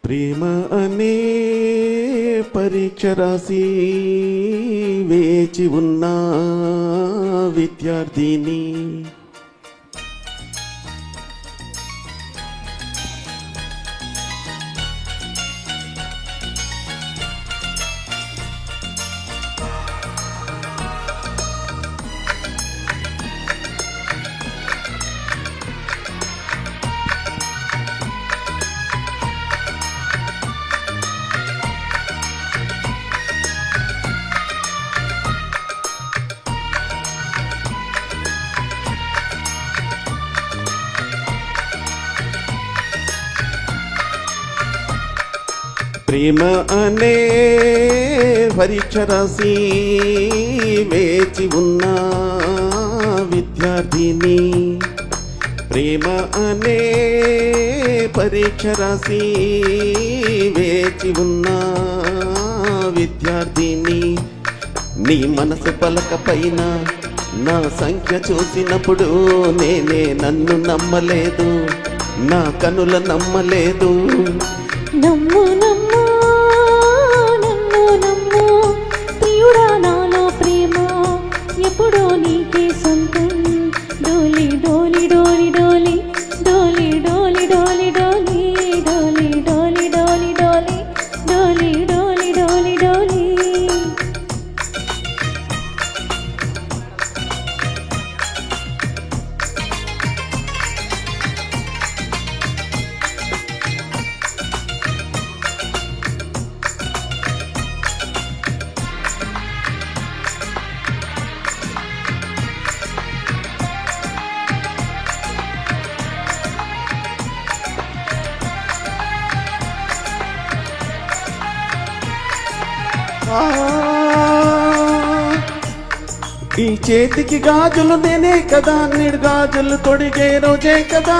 ప్రేమ అనే పరీక్ష రాసి వేచి ఉన్న విద్యార్థిని ప్రేమ అనే పరీక్ష రాసి వేచి ఉన్న విద్యార్థిని ప్రేమ అనే పరీక్ష రాసి వేచి ఉన్న విద్యార్థిని నీ మనసు పలక పైన నా సంఖ్య చూసినప్పుడు నేనే నన్ను నమ్మలేదు, నా కనుల నమ్మలేదు. నమ్ము నమ్ము నన్ను నమ్ము ప్రియుడా, నాలో ప్రేమ ఎప్పుడో నీకే సొంతం. డోలి డోలి డోలి డోలి డోలి డోలి డోలి డోలి డోలి డోలి డోలి డోలి డోలి డోలి డోలి. ఈ చేతికి గాజులు నేనే కదా, నిడు గాజులు తొడిగే రోజే కదా.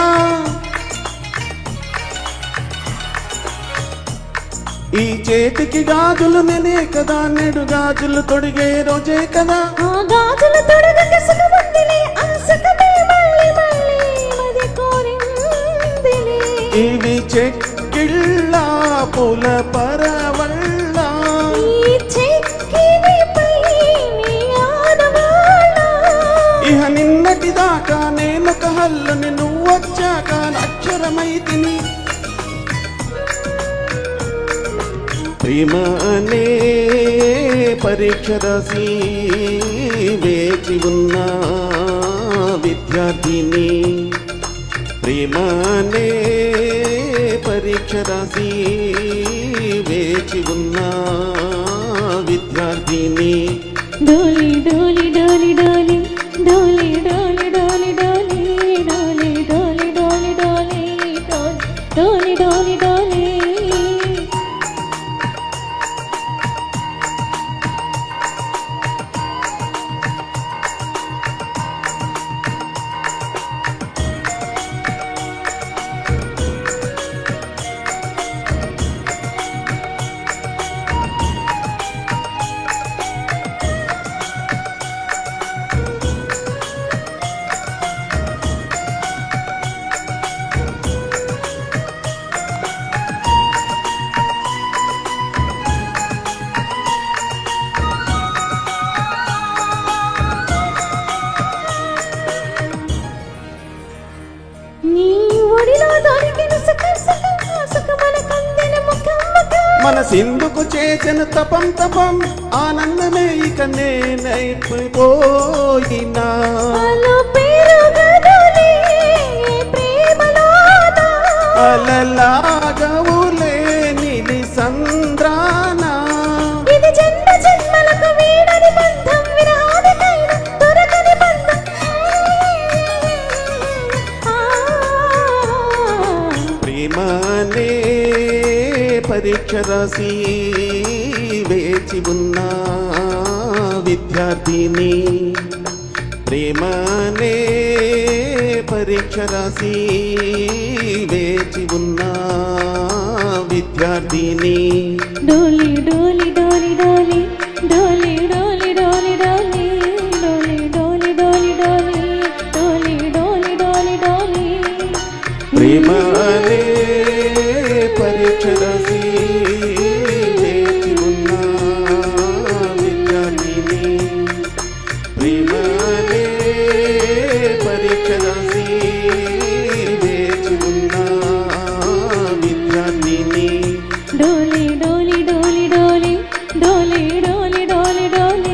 ఈ చేతికి గాజులు నేనే కదా, నిడు గాజులు తొడిగే రోజే కదా. ఆ గాజులు తొడగక సుఖముందిలే, ఆ సుఖమే మళ్ళీ మళ్ళీ మది కోరిందిలే. ఇవి చెక్కిళ్ళ పూల పరవళ్ళ, ఇహ నిన్నటి దాకా నేనొక హల్లుని నువ్వు వచ్చాక అక్షరమైతిని. ప్రేమ అనే పరీక్ష రాసి వేచి ఉన్న విద్యార్థిని ప్రేమ అనే పరీక్ష రాసి వేచి ఉన్న విద్యార్థిని. డోలి డోలి డోలి డోలి డోలి డోలి డోలి డోలి డోలి డోలి డోలి డోలి డోలి డోలి డోలి. మన సింధుకు చేసిన తపం తపం ఆనందమే ఇక నేనైపోయినా. అలలాగవులే నిలి సంద్రానా, ఇది జన్మ జన్మలకు వీడని బంధం, విరానికైన దొరకని బంధం. ప్రేమ అనే పరీక్ష రాసి వేచి ఉన్న విద్యార్థిని ప్రేమ అనే పరీక్ష రాసి వేచి ఉన్న విద్యార్థిని. డోలి డోలి డోలి డోలి డోలి డోలి డోలి డోలి డోలి డోలి డోలి డోలి డోలి డోలి డోలి. ప్రేమ అనే పరీక్ష పరీక్ష రాసి వేచి ఉన్న విద్యార్థిని ప్రేమ అనే పరీక్ష రాసి వేచి ఉన్న విద్యార్థిని డోలి డోలి డోలి డోలి డోలి డోలి డోలి డోలి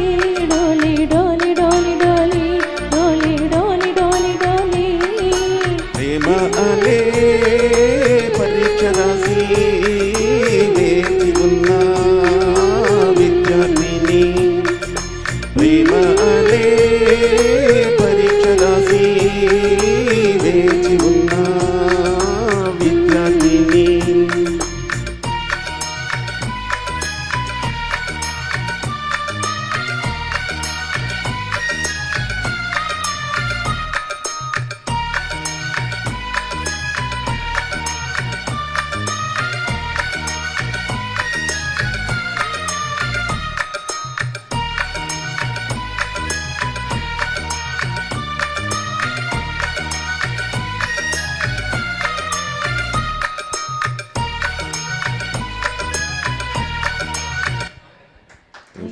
డోలి డోలి డోలి డోలి డోలి డోలి డోలి ప్రేమ అనే పరీక్ష రాసి వేచి ఉన్న విద్యార్థిని ప్రేమ అనే పరీక్ష రాసి వేచి ఉన్న విద్యార్థిని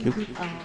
Thank you.